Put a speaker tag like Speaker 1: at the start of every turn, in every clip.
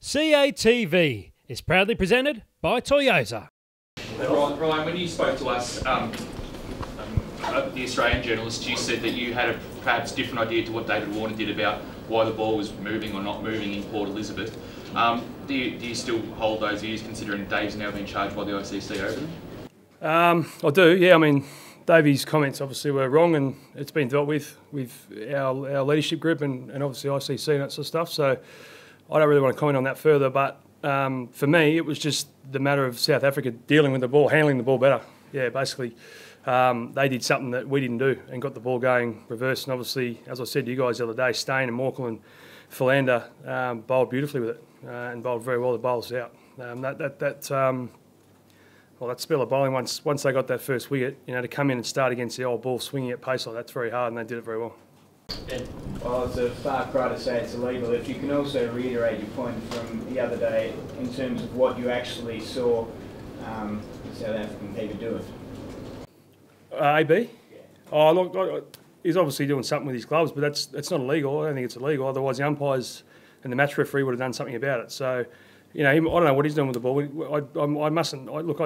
Speaker 1: CATV is proudly presented by Toyota.
Speaker 2: Ryan, when you spoke to us, the Australian journalist, you said that you had a perhaps different idea to what David Warner did about why the ball was moving or not moving in Port Elizabeth. Do you still hold those views, considering Dave's now been charged by the ICC over them?
Speaker 3: I do, yeah. I mean, Davey's comments obviously were wrong, and it's been dealt with our leadership group and obviously ICC and that sort of stuff. So I don't really want to comment on that further, but for me, it was just the matter of South Africa dealing with the ball, handling the ball better. Yeah, basically, they did something that we didn't do and got the ball going reverse. And obviously, as I said to you guys the other day, Stain and Morkel and Philander bowled beautifully with it and bowled very well to bowl us out. That spell of bowling, once they got that first wicket, to come in and start against the old ball swinging at pace like that's very hard, and they did it very well.
Speaker 4: Well, it's a far cry to say it's illegal. If you can also reiterate your point from the other day in terms of what you actually saw the South African keeper do it.
Speaker 3: AB? Oh, look, he's obviously doing something with his gloves, but that's not illegal. I don't think it's illegal. Otherwise, the umpires and the match referee would have done something about it. So, I don't know what he's doing with the ball. I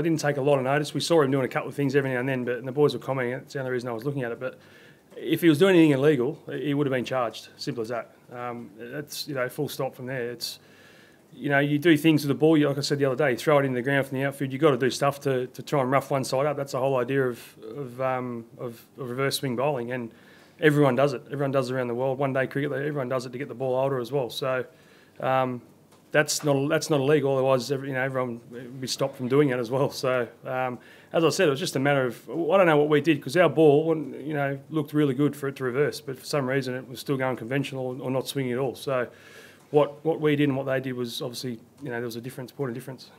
Speaker 3: didn't take a lot of notice. We saw him doing a couple of things every now and then, and the boys were commenting. That's the only reason I was looking at it. But if he was doing anything illegal, he would have been charged. Simple as that. That's full stop from there. It's you do things with the ball. Like I said the other day, you throw it in the ground from the outfield. You've got to do stuff to try and rough one side up. That's the whole idea of reverse swing bowling, and everyone does it. Everyone does it around the world. One day cricket, everyone does it to get the ball older as well. So. That's not illegal. Otherwise, everyone would be stopped from doing it as well. So, as I said, it was just a matter of I don't know what we did because our ball, looked really good for it to reverse, but for some reason it was still going conventional or not swinging at all. So, what we did and what they did was obviously there was a point of difference.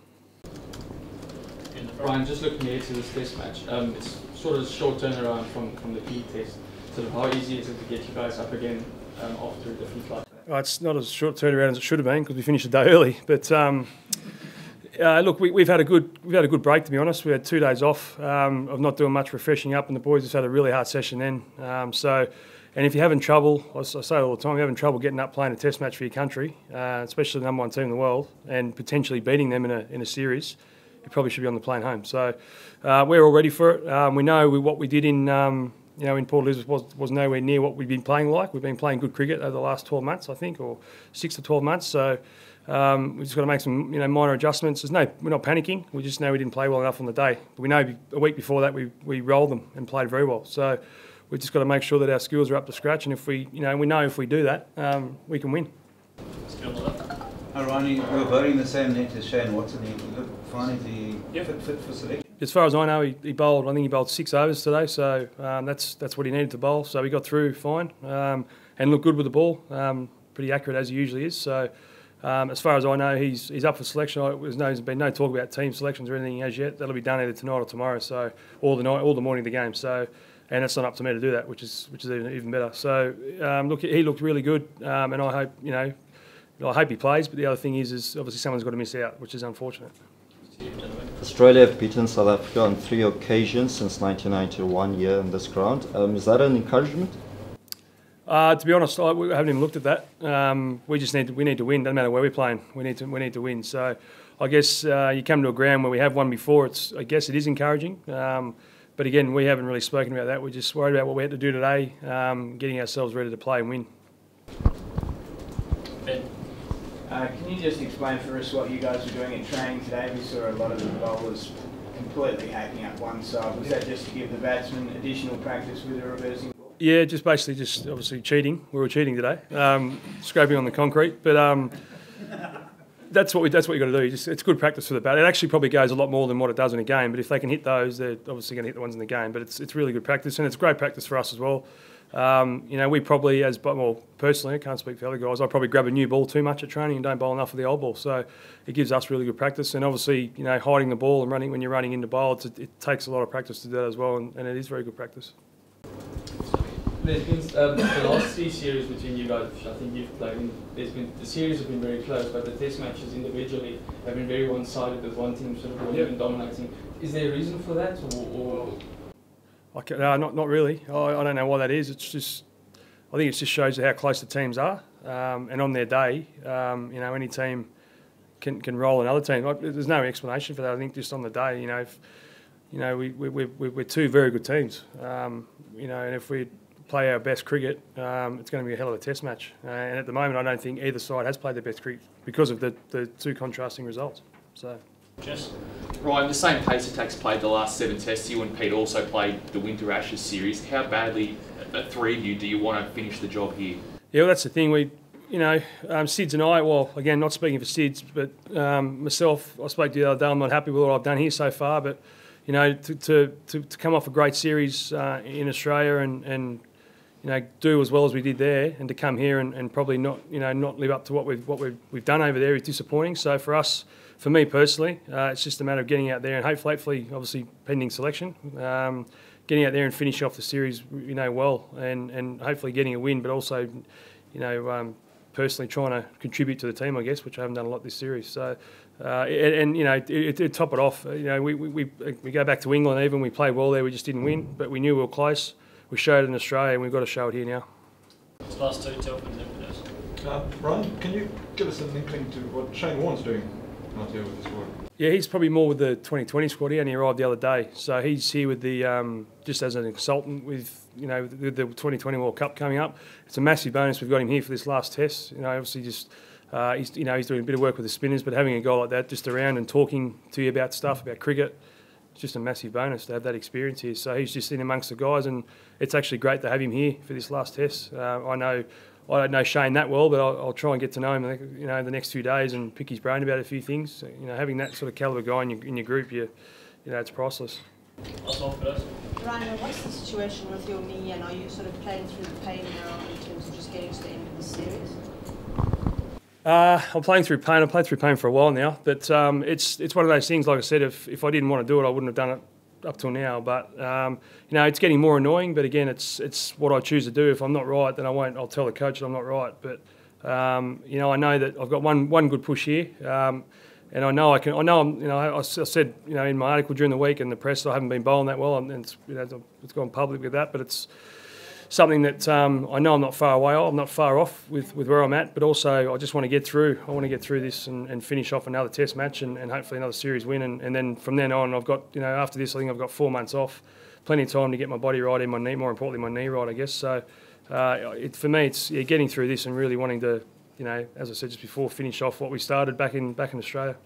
Speaker 5: Ryan, just looking ahead to this Test match, it's sort of a short turnaround from the P Test. Sort of how easy is it to get you guys up again after a defeat like that?
Speaker 3: It's not as short turnaround as it should have been because we finished a day early. But look, we've had a good break, to be honest. We had 2 days off of not doing much refreshing up, and the boys just had a really hard session then. And if you're having trouble, I say it all the time, you're having trouble getting up playing a Test match for your country, especially the number one team in the world, and potentially beating them in a series, you probably should be on the plane home. So we're all ready for it. We know what we did in Port Elizabeth was nowhere near what we've been playing like. We've been playing good cricket over the last 12 months, I think, or 6 to 12 months. So we've just got to make some minor adjustments. We're not panicking. We just know we didn't play well enough on the day. But we know a week before that we rolled them and played very well. So we've just got to make sure that our skills are up to scratch. And if we know if we do that, we can win.
Speaker 6: Ronnie, we're voting the same net as Shane Watson. He looked fine. Is he fit for selection?
Speaker 3: As far as I know, he bowled. I think he bowled 6 overs today, so that's what he needed to bowl. So he got through fine and looked good with the ball. Pretty accurate as he usually is. So as far as I know, he's up for selection. There's been no talk about team selections or anything as yet. That'll be done either tonight or tomorrow. So or the morning of the game. So and it's not up to me to do that, which is even better. So look, he looked really good, and I hope I hope he plays. But the other thing is obviously someone's got to miss out, which is unfortunate.
Speaker 7: Australia have beaten South Africa on 3 occasions since 1991 here in this ground. Is that an encouragement?
Speaker 3: To be honest, we haven't even looked at that. We need to win. Doesn't matter where we're playing. We need to win. So I guess you come to a ground where we have won before. I guess it is encouraging. But again, we haven't really spoken about that. We're just worried about what we had to do today, getting ourselves ready to play and win.
Speaker 4: Can you just explain for us what you guys were doing at training today? We saw a lot of the bowlers completely hacking up one side. Was that just to give the batsmen additional practice with the reversing ball?
Speaker 3: Yeah, just obviously cheating. We were cheating today, scraping on the concrete. But that's what you got to do. It's good practice for the bat. It actually probably goes a lot more than what it does in a game. But if they can hit those, they're obviously going to hit the ones in the game. But it's really good practice, and it's great practice for us as well. We probably, personally, I can't speak for other guys, I probably grab a new ball too much at training and don't bowl enough of the old ball. So it gives us really good practice. And obviously, hiding the ball and running when you're running into bowl, it takes a lot of practice to do that as well, and it is very good practice.
Speaker 5: There's been the last 3 series between you guys, which I think you've played in, the series have been very close, but the Test matches individually have been very one-sided with one team sort of even dominating. Is there a reason for that, or?
Speaker 3: Not really. I don't know why that is. I think it just shows how close the teams are, and on their day, any team can roll another team. There's no explanation for that. I think just on the day, we're two very good teams. And if we play our best cricket, it's going to be a hell of a test match. And at the moment, I don't think either side has played their best cricket because of the two contrasting results. So,
Speaker 2: Ryan, the same pace attacks played the last 7 tests. You and Pete also played the Winter Ashes series. How badly, the three of you, do you want to finish the job here?
Speaker 3: Yeah, well, that's the thing. Sids and I, well, again, not speaking for Sids, but myself, I spoke to you the other day. I'm not happy with what I've done here so far, but to come off a great series in Australia and do as well as we did there, and to come here and probably not live up to what we've done over there is disappointing. So for me personally, it's just a matter of getting out there and hopefully, obviously pending selection, getting out there and finish off the series, well, and hopefully getting a win, but also, personally trying to contribute to the team, I guess, which I haven't done a lot this series. So, to top it off, we go back to England even, we played well there, we just didn't win, but we knew we were close. We showed it in Australia and we've got to show it here now.
Speaker 8: This last 2 Telford
Speaker 9: Ryan, can you give us an inkling to what Shane Warne's doing out here with the squad?
Speaker 3: Yeah, he's probably more with the 2020 squad. He only arrived the other day, so he's here with the just as an consultant with with the 2020 World Cup coming up. It's a massive bonus we've got him here for this last test. Obviously just he's doing a bit of work with the spinners, but having a guy like that just around and talking to you about stuff about cricket, it's just a massive bonus to have that experience here. So he's just in amongst the guys, and it's actually great to have him here for this last test. I don't know Shane that well, but I'll try and get to know him, the next few days and pick his brain about a few things. So, having that sort of calibre guy in your group, it's priceless.
Speaker 10: Ryan, what's the situation with your knee, and are you sort of playing through the pain now in terms of just getting to the end of the series?
Speaker 3: I'm playing through pain. I've played through pain for a while now, but it's one of those things. Like I said, if I didn't want to do it, I wouldn't have done it up till now. But it's getting more annoying. But again, it's what I choose to do. If I'm not right, then I won't. I'll tell the coach that I'm not right. But I know that I've got one good push here, and I know I can. I said in my article during the week in the press that I haven't been bowling that well, and it's gone public with that. But it's something that I know I'm not far away. I'm not far off with where I'm at, but also I just want to get through. I want to get through this and finish off another test match and hopefully another series win. And then from then on, I've got, after this, I think I've got 4 months off. Plenty of time to get my body right and my knee, more importantly, my knee right, I guess. So for me, it's getting through this and really wanting to, as I said just before, finish off what we started back in Australia.